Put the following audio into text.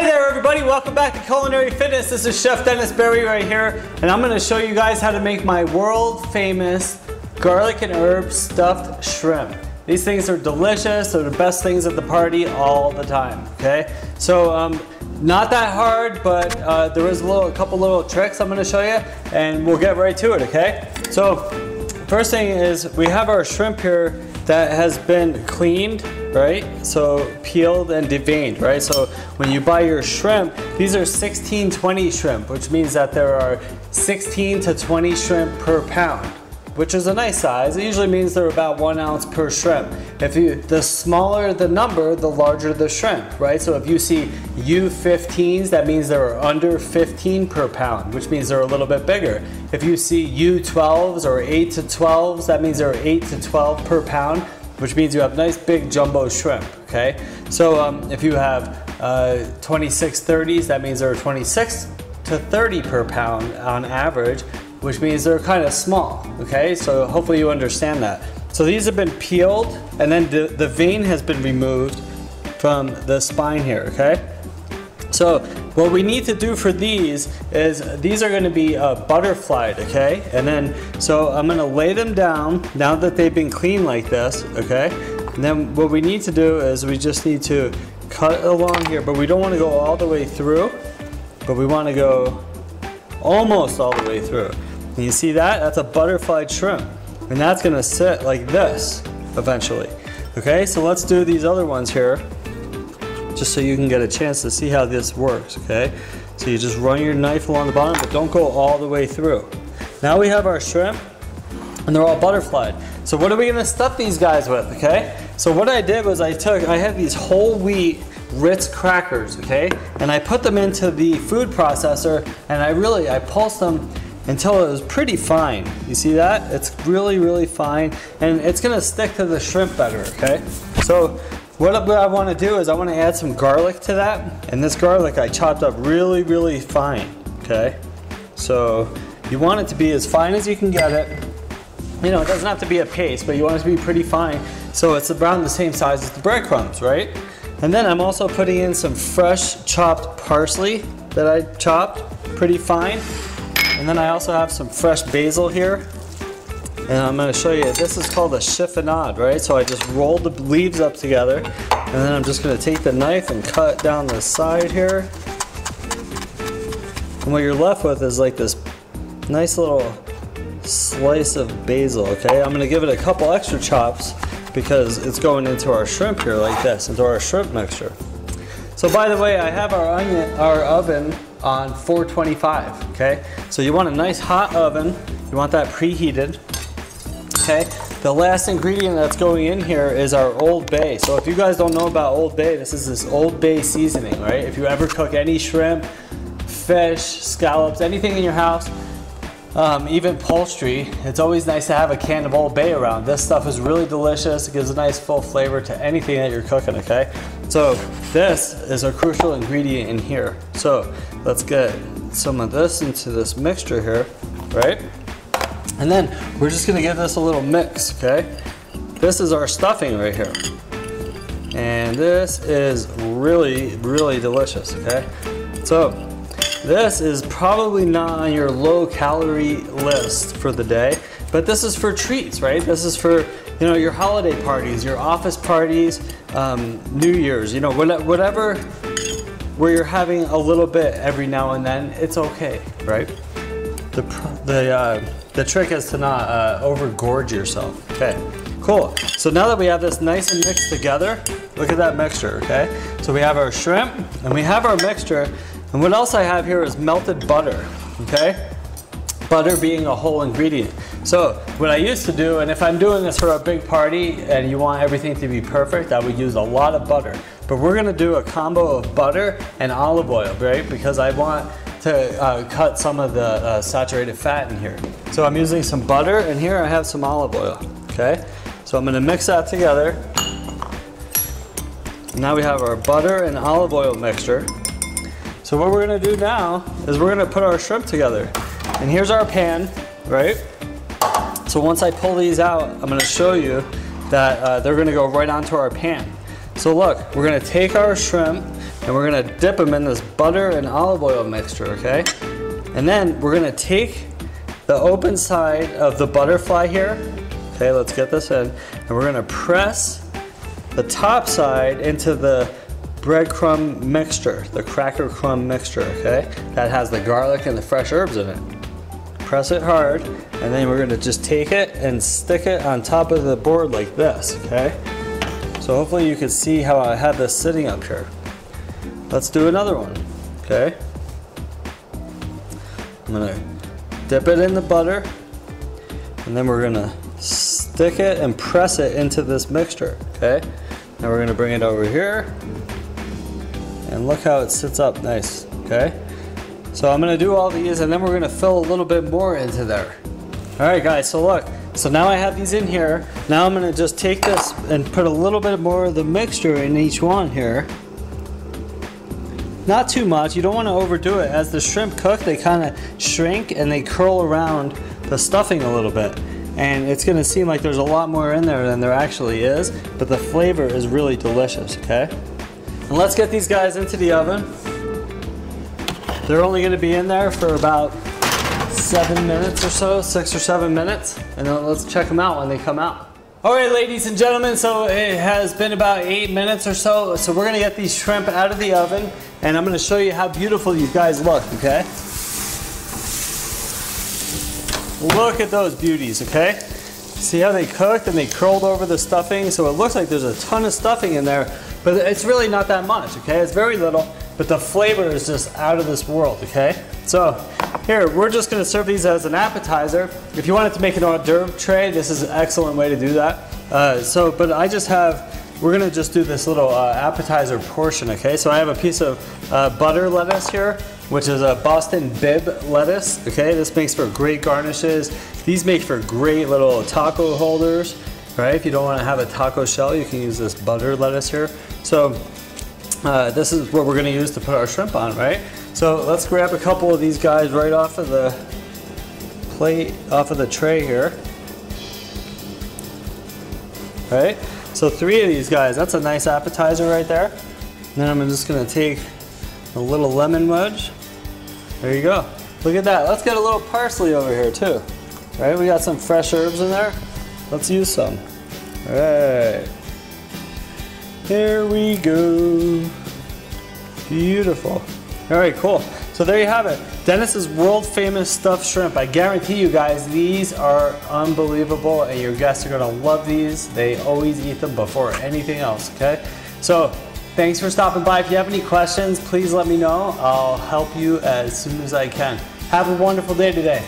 Hi there everybody, welcome back to Culinary Fitness. This is Chef Dennis Berry right here, and I'm going to show you guys how to make my world famous garlic and herb stuffed shrimp. These things are delicious, they're the best things at the party all the time, okay? So not that hard, but there is a couple little tricks I'm going to show you, and we'll get right to it, okay? So first thing is we have our shrimp here that has been cleaned, right? So peeled and deveined, right? So when you buy your shrimp, these are 16-20 shrimp, which means that there are 16 to 20 shrimp per pound, which is a nice size. It usually means they're about 1 ounce per shrimp. The smaller the number, the larger the shrimp, right? So if you see U15s, that means they're under 15 per pound, which means they're a little bit bigger. If you see U12s or 8 to 12s, that means they're 8 to 12 per pound, which means you have nice big jumbo shrimp, okay? So if you have 26-30s, that means they're 26 to 30 per pound on average, which means they're kind of small, okay? So hopefully you understand that. So these have been peeled, and then the vein has been removed from the spine here, okay? So what we need to do for these is, these are going to be butterflied, okay? And then, so I'm going to lay them down, now that they've been cleaned like this, okay? And then what we need to do is we just need to cut along here, but we don't want to go all the way through, but we want to go almost all the way through. And you see that? That's a butterflied shrimp. And that's going to sit like this eventually. Okay, so let's do these other ones here, just so you can get a chance to see how this works, okay? So you just run your knife along the bottom, but don't go all the way through. Now we have our shrimp, and they're all butterflied. So what are we gonna stuff these guys with, okay? So what I did was I had these whole wheat Ritz crackers, okay? And I put them into the food processor, and I pulsed them until it was pretty fine. You see that? It's really, really fine, and it's gonna stick to the shrimp better, okay? So what I want to do is I want to add some garlic to that, and this garlic I chopped up really, really fine, okay? So you want it to be as fine as you can get it. You know, it doesn't have to be a paste, but you want it to be pretty fine, so it's around the same size as the breadcrumbs, right? And then I'm also putting in some fresh chopped parsley that I chopped pretty fine. And then I also have some fresh basil here. And I'm going to show you, this is called a chiffonade, right? So I just rolled the leaves up together, and then I'm just going to take the knife and cut down the side here. And what you're left with is like this nice little slice of basil, okay? I'm going to give it a couple extra chops because it's going into our shrimp here like this, into our shrimp mixture. So by the way, I have our oven on 425, okay? So you want a nice hot oven. You want that preheated. Okay, the last ingredient that's going in here is our Old Bay. So if you guys don't know about Old Bay, this is this Old Bay seasoning, right? If you ever cook any shrimp, fish, scallops, anything in your house, even poultry, it's always nice to have a can of Old Bay around. This stuff is really delicious. It gives a nice full flavor to anything that you're cooking, okay? So this is a crucial ingredient in here. So let's get some of this into this mixture here, right? And then we're just gonna give this a little mix, okay? This is our stuffing right here. And this is really, really delicious, okay? So this is probably not on your low calorie list for the day, but this is for treats, right? This is for, you know, your holiday parties, your office parties, New Year's, you know, whatever where you're having a little bit every now and then, it's okay, right? The trick is to not overgorge yourself. Okay, cool. So now that we have this nice and mixed together, look at that mixture, okay? So we have our shrimp and we have our mixture, and what else I have here is melted butter, okay? Butter being a whole ingredient. So what I used to do, and if I'm doing this for a big party and you want everything to be perfect, I would use a lot of butter. But we're gonna do a combo of butter and olive oil, right? Because I want to cut some of the saturated fat in here. So I'm using some butter, and here I have some olive oil, okay? So I'm gonna mix that together. Now we have our butter and olive oil mixture. So what we're gonna do now is we're gonna put our shrimp together. And here's our pan, right? So once I pull these out, I'm gonna show you that they're gonna go right onto our pan. So look, we're gonna take our shrimp, and we're gonna dip them in this butter and olive oil mixture, okay? And then we're gonna take the open side of the butterfly here. Okay, let's get this in. And we're gonna press the top side into the breadcrumb mixture, the cracker crumb mixture, okay? That has the garlic and the fresh herbs in it. Press it hard, and then we're gonna just take it and stick it on top of the board like this, okay? So hopefully you can see how I have this sitting up here. Let's do another one, okay? I'm gonna dip it in the butter, and then we're gonna stick it and press it into this mixture, okay? Now we're gonna bring it over here, and look how it sits up nice, okay? So I'm gonna do all these, and then we're gonna fill a little bit more into there. All right, guys, so look. So now I have these in here. Now I'm gonna just take this and put a little bit more of the mixture in each one here. Not too much, you don't wanna overdo it. As the shrimp cook, they kinda shrink and they curl around the stuffing a little bit. And it's gonna seem like there's a lot more in there than there actually is, but the flavor is really delicious, okay? And let's get these guys into the oven. They're only gonna be in there for about 7 minutes or so, 6 or 7 minutes, and then let's check them out when they come out. All right, ladies and gentlemen, so it has been about 8 minutes or so, so we're gonna get these shrimp out of the oven, and I'm gonna show you how beautiful these guys look, okay? Look at those beauties, okay? See how they cooked and they curled over the stuffing, so it looks like there's a ton of stuffing in there, but it's really not that much, okay? It's very little, but the flavor is just out of this world, okay? So here, we're just gonna serve these as an appetizer. If you wanted to make an hors d'oeuvre tray, this is an excellent way to do that. But I just have, we're gonna just do this little appetizer portion, okay? So I have a piece of butter lettuce here, which is a Boston Bib lettuce, okay? This makes for great garnishes. These make for great little taco holders, right? If you don't wanna have a taco shell, you can use this butter lettuce here. So this is what we're gonna use to put our shrimp on, right? So let's grab a couple of these guys right off of the plate, off of the tray here. Right? So 3 of these guys, that's a nice appetizer right there. And then I'm just gonna take a little lemon wedge. There you go. Look at that. Let's get a little parsley over here too. Right? We got some fresh herbs in there. Let's use some. All right. There we go. Beautiful. All right, cool. So there you have it. Dennis's world famous stuffed shrimp. I guarantee you guys, these are unbelievable and your guests are gonna love these. They always eat them before anything else, okay? So thanks for stopping by. If you have any questions, please let me know. I'll help you as soon as I can. Have a wonderful day today.